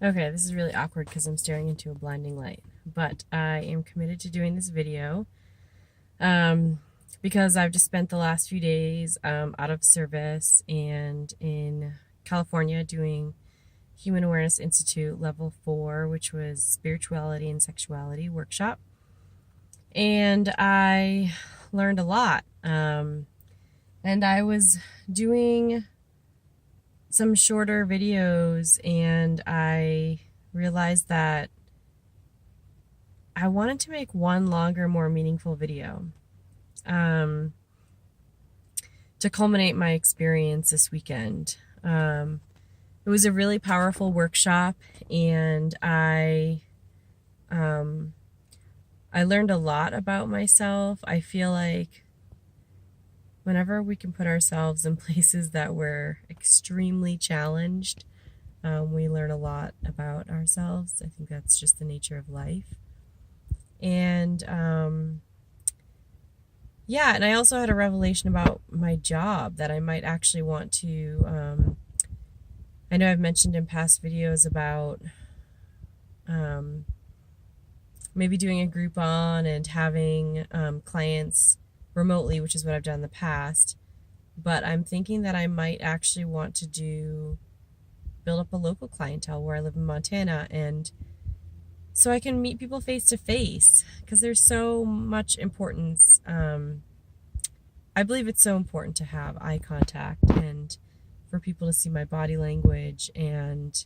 Okay, this is really awkward because I'm staring into a blinding light, but I am committed to doing this video um, because I've just spent the last few days out of service and in California doing Human Awareness Institute Level 4, which was Spirituality and Sexuality workshop. And I learned a lot. And I was doing some shorter videos and I realized that I wanted to make one longer, more meaningful video to culminate my experience this weekend. It was a really powerful workshop, and I learned a lot about myself. I feel like whenever we can put ourselves in places that we're extremely challenged, we learn a lot about ourselves. I think that's just the nature of life. And yeah, and I also had a revelation about my job that I might actually want to. I know I've mentioned in past videos about maybe doing a Groupon and having clients remotely, which is what I've done in the past. But I'm thinking that I might actually want to build up a local clientele where I live in Montana, and so I can meet people face to face, because there's so much importance. I believe it's so important to have eye contact and for people to see my body language and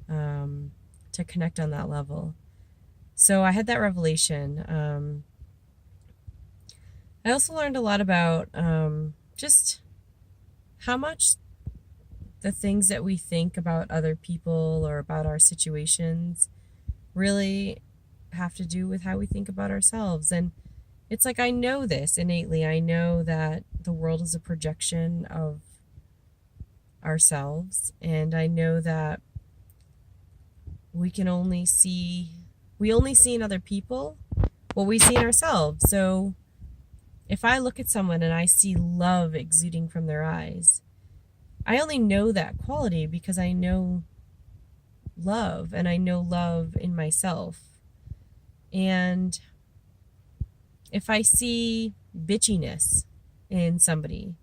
to connect on that level. So I had that revelation. I also learned a lot about just how much the things that we think about other people or about our situations really have to do with how we think about ourselves. And it's like, I know this innately. I know that the world is a projection of ourselves, and I know that we only see in other people what we see in ourselves. So if I look at someone and I see love exuding from their eyes, I only know that quality because I know love, and I know love in myself. And if I see bitchiness in somebody,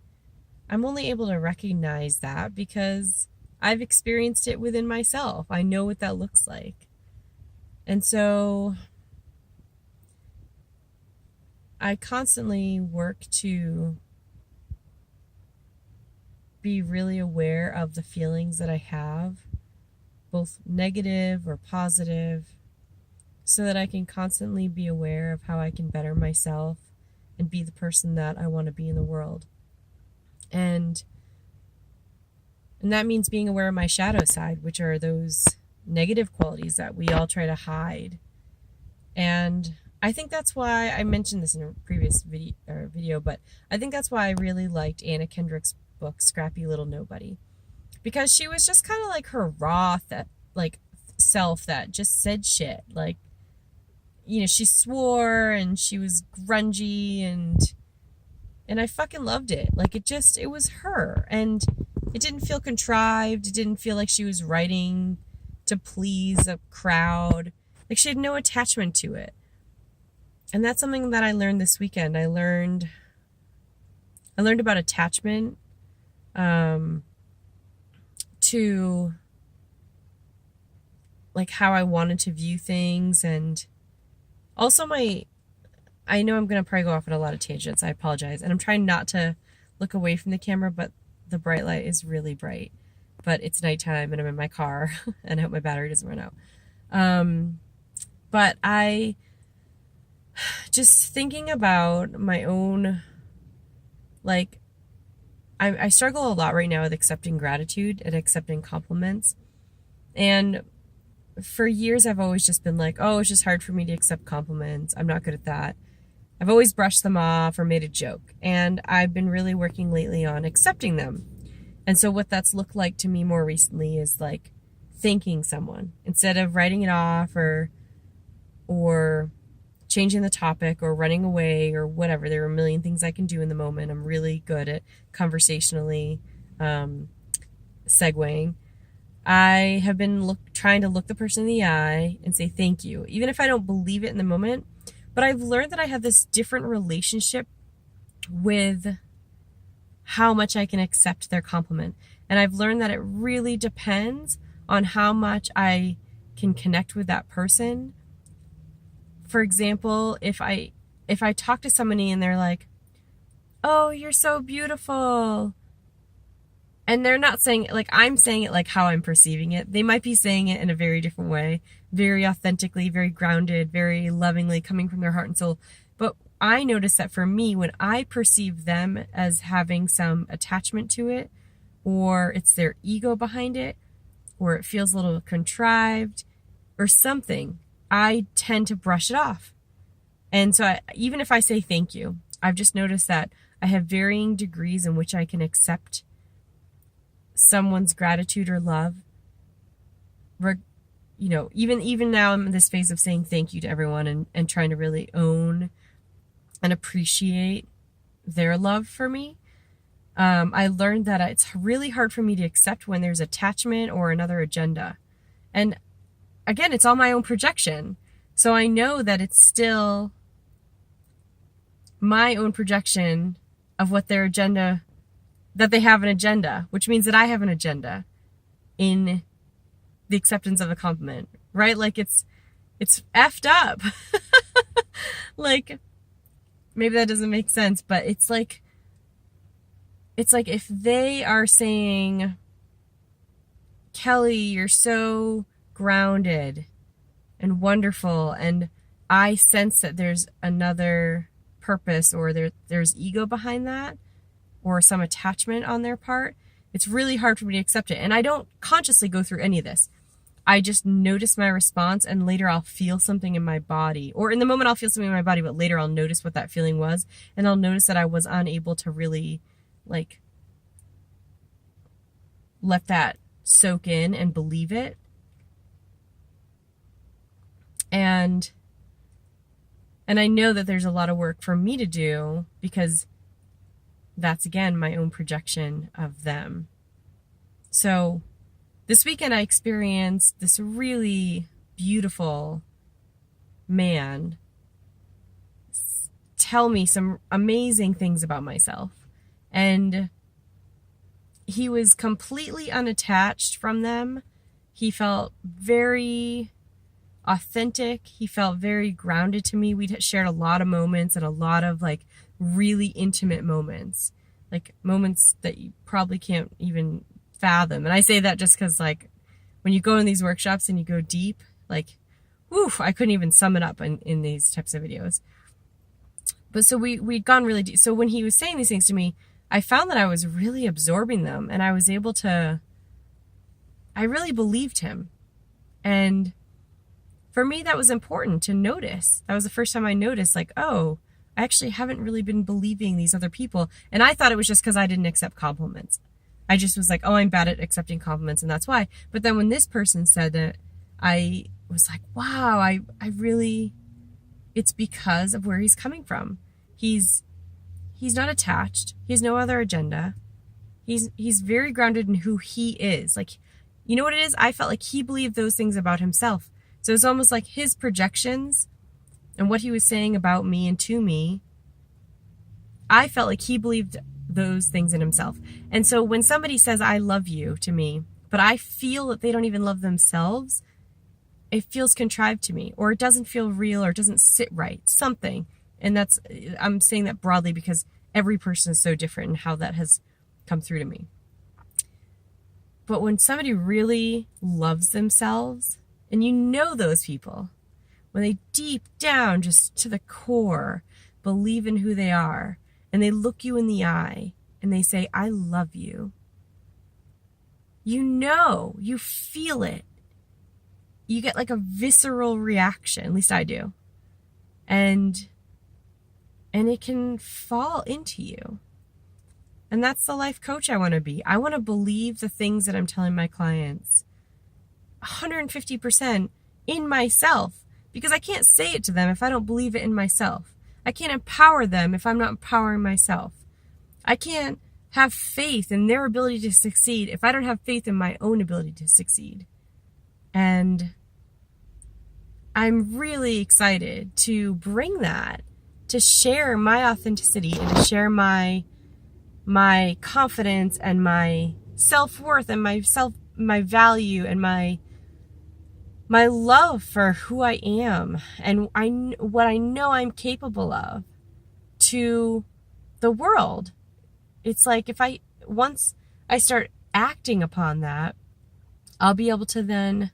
I'm only able to recognize that because I've experienced it within myself. I know what that looks like. And so I constantly work to be really aware of the feelings that I have, both negative or positive, so that I can constantly be aware of how I can better myself and be the person that I want to be in the world. And that means being aware of my shadow side, which are those negative qualities that we all try to hide. And I think that's why I mentioned this in a previous video, but I think that's why I really liked Anna Kendrick's book, Scrappy Little Nobody, because she was just kind of like her raw, self that just said shit. Like, you know, she swore and she was grungy, and I fucking loved it. Like, it was her, and it didn't feel contrived. It didn't feel like she was writing to please a crowd. Like, she had no attachment to it. And that's something that I learned this weekend. I learned about attachment to like how I wanted to view things, and also I know I'm going to probably go off on a lot of tangents. I apologize. And I'm trying not to look away from the camera, but the bright light is really bright. But it's nighttime and I'm in my car and I hope my battery doesn't run out. But I just thinking about my own, like, I struggle a lot right now with accepting gratitude and accepting compliments. And for years, I've always just been like, oh, it's just hard for me to accept compliments. I'm not good at that. I've always brushed them off or made a joke. And I've been really working lately on accepting them. And so what that's looked like to me more recently is like thanking someone instead of writing it off or changing the topic or running away or whatever. There are a million things I can do in the moment. I'm really good at conversationally segueing. I have been trying to look the person in the eye and say thank you, even if I don't believe it in the moment. But I've learned that I have this different relationship with how much I can accept their compliment. And I've learned that it really depends on how much I can connect with that person. For example, if I talk to somebody and they're like, "Oh, you're so beautiful," and they're not saying it like I'm saying it, like how I'm perceiving it. They might be saying it in a very different way, very authentically, very grounded, very lovingly, coming from their heart and soul. But I notice that for me, when I perceive them as having some attachment to it, or it's their ego behind it, or it feels a little contrived or something, I tend to brush it off. And so even if I say thank you, I've just noticed that I have varying degrees in which I can accept someone's gratitude or love. Even now I'm in this phase of saying thank you to everyone and trying to really own and appreciate their love for me. I learned that it's really hard for me to accept when there's attachment or another agenda. And again, it's all my own projection. So I know that it's still my own projection of what their agenda, that they have an agenda, which means that I have an agenda in the acceptance of a compliment, right? Like it's effed up. Like, maybe that doesn't make sense, but it's like if they are saying, "Kelly, you're so grounded and wonderful," and I sense that there's another purpose or there's ego behind that or some attachment on their part, it's really hard for me to accept it. And I don't consciously go through any of this. I just notice my response, and later I'll feel something in my body, or in the moment I'll feel something in my body, but later I'll notice what that feeling was, and I'll notice that I was unable to really let that soak in and believe it. And I know that there's a lot of work for me to do, because that's, again, my own projection of them. So this weekend I experienced this really beautiful man tell me some amazing things about myself. And he was completely unattached from them. He felt very authentic. He felt very grounded to me. We'd shared a lot of moments, and a lot of really intimate moments, like moments that you probably can't even fathom. And I say that just because when you go in these workshops and you go deep, I couldn't even sum it up in these types of videos. But so we'd gone really deep. So when he was saying these things to me, I found that I was really absorbing them, and I really believed him. And for me, that was important to notice. That was the first time I noticed, oh, I actually haven't really been believing these other people. And I thought it was just because I didn't accept compliments. I just was oh, I'm bad at accepting compliments, and that's why. But then when this person said it, I was wow, I really, it's because of where he's coming from. He's not attached. He has no other agenda. He's very grounded in who he is. You know what it is? I felt like he believed those things about himself. So it's almost like his projections and what he was saying about me and to me, I felt like he believed those things in himself. And so when somebody says, "I love you," to me, but I feel that they don't even love themselves, it feels contrived to me, or it doesn't feel real, or it doesn't sit right, something. And I'm saying that broadly because every person is so different in how that has come through to me. But when somebody really loves themselves, and you know those people, when they deep down, just to the core, believe in who they are, and they look you in the eye, and they say, "I love you," you feel it. You get a visceral reaction, at least I do. And it can fall into you. And that's the life coach I want to be. I want to believe the things that I'm telling my clients 150% in myself, because I can't say it to them if I don't believe it in myself. I can't empower them if I'm not empowering myself. I can't have faith in their ability to succeed if I don't have faith in my own ability to succeed. And I'm really excited to bring that, to share my authenticity and to share my confidence and my self-worth and my value and my love for who I am and what I know I'm capable of to the world. It's like once I start acting upon that, I'll be able to then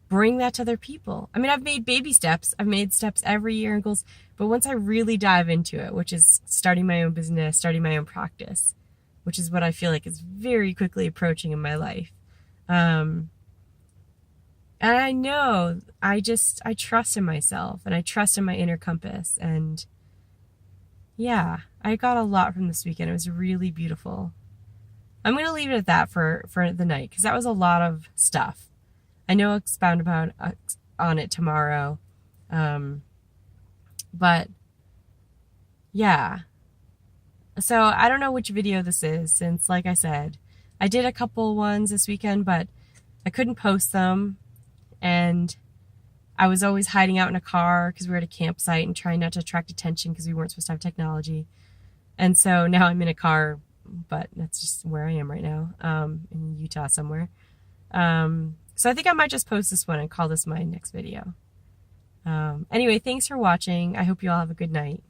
bring that to other people. I mean, I've made baby steps. I've made steps every year and goals, but once I really dive into it, which is starting my own business, starting my own practice, which is what I feel like is very quickly approaching in my life. And I know I trust in myself and I trust in my inner compass. And yeah, I got a lot from this weekend. It was really beautiful. I'm going to leave it at that for the night because that was a lot of stuff. I know I'll expound on it tomorrow. But yeah. So I don't know which video this is since, like I said, I did a couple ones this weekend, but I couldn't post them. And I was always hiding out in a car because we were at a campsite and trying not to attract attention because we weren't supposed to have technology. And so now I'm in a car, but that's just where I am right now, in Utah somewhere. So I think I might just post this one and call this my next video. Anyway, thanks for watching. I hope you all have a good night.